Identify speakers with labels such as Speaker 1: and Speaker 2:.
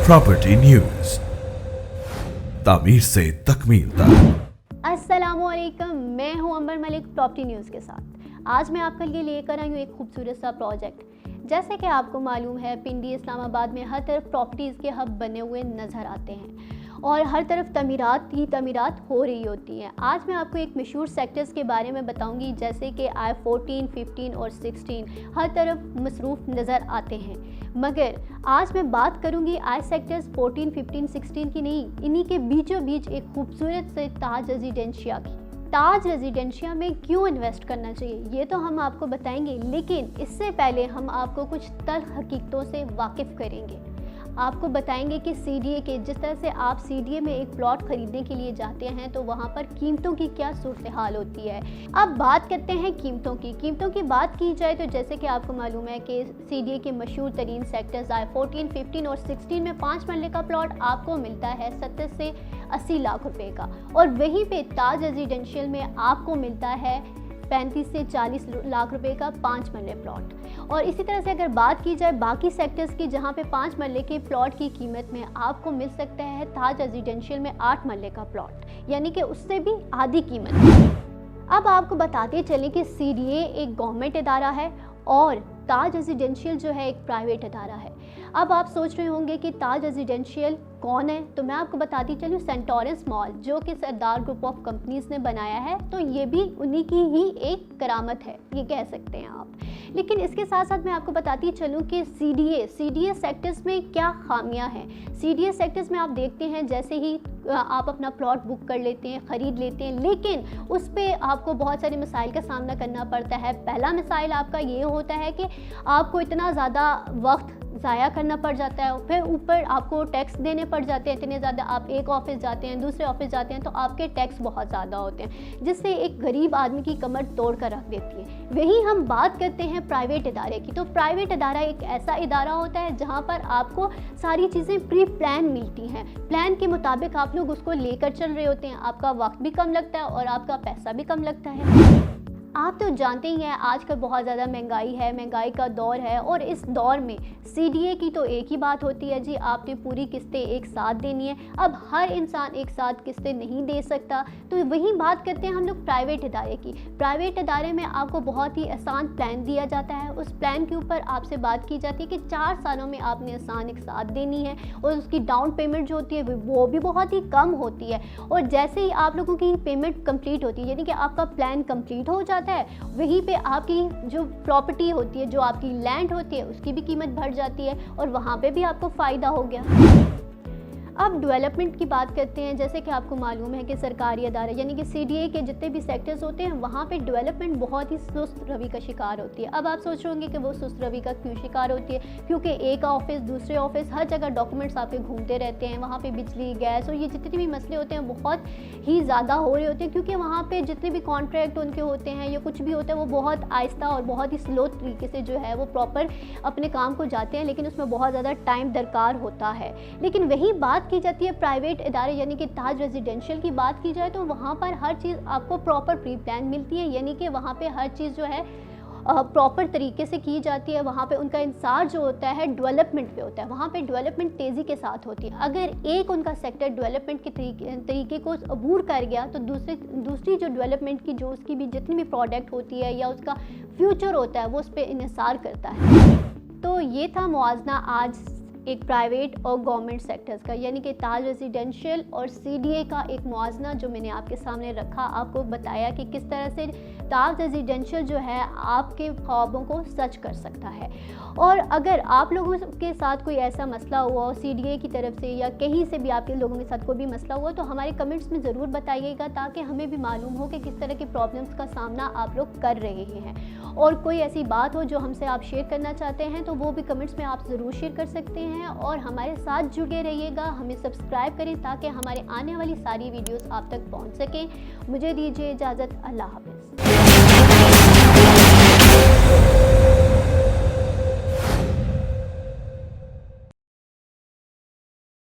Speaker 1: Property news, तामीर से तकमील तक।
Speaker 2: अस्सलामुअलैकुम, मैं हूं अंबर मलिक प्रॉपर्टी न्यूज़ के साथ। आज मैं आपके लिए लेकर आई हूं एक खूबसूरत सा प्रोजेक्ट। जैसे कि आपको मालूम है, पिंडी इस्लामाबाद में हर तरफ प्रॉपर्टीज़ के हब बने हुए नज़र आते हैं और हर तरफ तमीरात ही तमीरात हो रही होती हैं। आज मैं आपको एक मशहूर सेक्टर्स के बारे में बताऊंगी, जैसे कि I-14, 15 और 16 हर तरफ मसरूफ़ नज़र आते हैं। मगर आज मैं बात करूंगी आई सेक्टर्स 14, 15, 16 की नहीं, इन्हीं के बीचों बीच एक खूबसूरत से ताज रेजिडेंशिया की। ताज रेजिडेंशिया में क्यों इन्वेस्ट करना चाहिए ये तो हम आपको बताएंगे, लेकिन इससे पहले हम आपको कुछ तल्ख हकीकतों से वाकिफ़ करेंगे। आपको बताएंगे कि CDA के जिस तरह से आप CDA में एक प्लॉट ख़रीदने के लिए जाते हैं तो वहाँ पर कीमतों की क्या सूरत हाल होती है। अब बात करते हैं कीमतों की बात की जाए तो जैसे कि आपको मालूम है कि CDA के मशहूर तरीन सेक्टर्स I-14, 15 और 16 में 5 मरले का प्लॉट आपको मिलता है 70 से 80 लाख रुपए का, और वहीं पे ताज रेजिडेंशियल में आपको मिलता है 35 से 40 लाख रुपए का 5 मरले प्लॉट। और इसी तरह से अगर बात की जाए बाकी सेक्टर्स की, जहां पे 5 मरले के प्लॉट की कीमत में आपको मिल सकता है ताज रेजिडेंशियल में 8 मरले का प्लॉट, यानी कि उससे भी आधी कीमत। अब आपको बताते चलें कि CDA एक गवर्नमेंट इदारा है और ताज रेजिडेंशियल जो है एक प्राइवेट इदारा है। अब आप सोच रहे होंगे कि ताज रेजिडेंशियल कौन है, तो मैं आपको बताती चलूँ, सेंटोरस मॉल जो कि सरदार ग्रुप ऑफ कंपनीज ने बनाया है, तो ये भी उन्हीं की ही एक करामत है, ये कह सकते हैं आप। लेकिन इसके साथ साथ मैं आपको बताती चलूँ कि CDA सेक्टर्स में क्या खामियां हैं। CDA सेक्टर्स में आप देखते हैं जैसे ही आप अपना प्लॉट बुक कर लेते हैं, ख़रीद लेते हैं, लेकिन उस पर आपको बहुत सारे मसाइल का सामना करना पड़ता है। पहला मसाइल आपका ये होता है कि आपको इतना ज़्यादा वक्त ज़ाया करना पड़ जाता है, फिर ऊपर आपको टैक्स देने पड़ जाते हैं इतने ज़्यादा। आप एक ऑफिस जाते हैं, दूसरे ऑफिस जाते हैं, तो आपके टैक्स बहुत ज़्यादा होते हैं, जिससे एक गरीब आदमी की कमर तोड़ कर रख देती है। वहीं हम बात करते हैं प्राइवेट इदारे की, तो प्राइवेट इदारा एक ऐसा इदारा होता है जहाँ पर आपको सारी चीज़ें प्री प्लान मिलती हैं। प्लान के मुताबिक आप लोग उसको लेकर चल रहे होते हैं, आपका वक्त भी कम लगता है और आपका पैसा भी कम लगता है। आप तो जानते ही हैं आजकल बहुत ज़्यादा महंगाई का दौर है, और इस दौर में CDA की तो एक ही बात होती है जी, आपने पूरी किस्तें एक साथ देनी है। अब हर इंसान एक साथ किस्तें नहीं दे सकता, तो वही बात करते हैं हम लोग प्राइवेट इदारे की। प्राइवेट इदारे में आपको बहुत ही आसान प्लान दिया जाता है। उस प्लान के ऊपर आपसे बात की जाती है कि 4 सालों में आपने आसान एक साथ देनी है, और उसकी डाउन पेमेंट जो होती है वो भी बहुत ही कम होती है। और जैसे ही आप लोगों की पेमेंट कंप्लीट होती है, यानी कि आपका प्लान कंप्लीट हो जाता है, वहीं पे आपकी जो प्रॉपर्टी होती है, जो आपकी लैंड होती है, उसकी भी कीमत बढ़ जाती है और वहाँ पे भी आपको फ़ायदा हो गया। अब डेवलपमेंट की बात करते हैं। जैसे कि आपको मालूम है कि सरकारी अदारे यानी कि CDA के जितने भी सेक्टर्स होते हैं, वहाँ पे डेवलपमेंट बहुत ही सुस्त रवि का शिकार होती है। अब आप सोच रहे होंगे कि वो सुस्त रवि का क्यों शिकार होती है, क्योंकि एक ऑफिस दूसरे ऑफिस हर जगह डॉक्यूमेंट्स आपके घूमते रहते हैं। वहाँ पे बिजली, गैस और ये जितने भी मसले होते हैं बहुत ही ज़्यादा हो रहे होते हैं, क्योंकि वहाँ पर जितने भी कॉन्ट्रैक्ट उनके होते हैं या कुछ भी होता है, वो बहुत आहिस्ता और बहुत ही स्लो तरीके से जो है वो प्रॉपर अपने काम को जाते हैं, लेकिन उसमें बहुत ज़्यादा टाइम दरकार होता है। लेकिन वही बात की जाती है प्राइवेट इदारे यानी कि ताज रेजिडेंशियल की बात की जाए, तो वहाँ पर हर चीज़ आपको प्रॉपर प्री प्लान मिलती है, यानी कि वहाँ पे हर चीज़ जो है प्रॉपर तरीके से की जाती है। वहाँ पे उनका इंसार जो होता है डेवलपमेंट पे होता है, वहाँ पे डेवलपमेंट तेज़ी के साथ होती है। अगर एक उनका सेक्टर डेवलपमेंट के तरीके को अबूर कर गया, तो दूसरी जो डेवलपमेंट की जो उसकी भी जितनी भी प्रोडक्ट होती है या उसका फ्यूचर होता है, वो उस पर इन्हिसार करता है। तो ये था मुआवजा आज एक प्राइवेट और गवर्नमेंट सेक्टर्स का, यानी कि ताज रेजिडेंशियल और CDA का एक मुआवजा जो मैंने आपके सामने रखा, आपको बताया कि किस तरह से ताज रेजिडेंशियल जो है आपके ख्वाबों को सच कर सकता है। और अगर आप लोगों के साथ कोई ऐसा मसला हुआ हो CDA की तरफ से या कहीं से भी आपके लोगों के साथ कोई भी मसला हुआ, तो हमारे कमेंट्स में ज़रूर बताइएगा, ताकि हमें भी मालूम हो कि किस तरह की प्रॉब्लम्स का सामना आप लोग कर रहे हैं। और कोई ऐसी बात हो जो हमसे आप शेयर करना चाहते हैं, तो वो भी कमेंट्स में आप ज़रूर शेयर कर सकते हैं। और हमारे साथ जुड़े रहिएगा, हमें सब्सक्राइब करें ताकि हमारे आने वाली सारी वीडियोस आप तक पहुंच सकें। मुझे दीजिए इजाज़त, अल्लाह हाफ़िज़।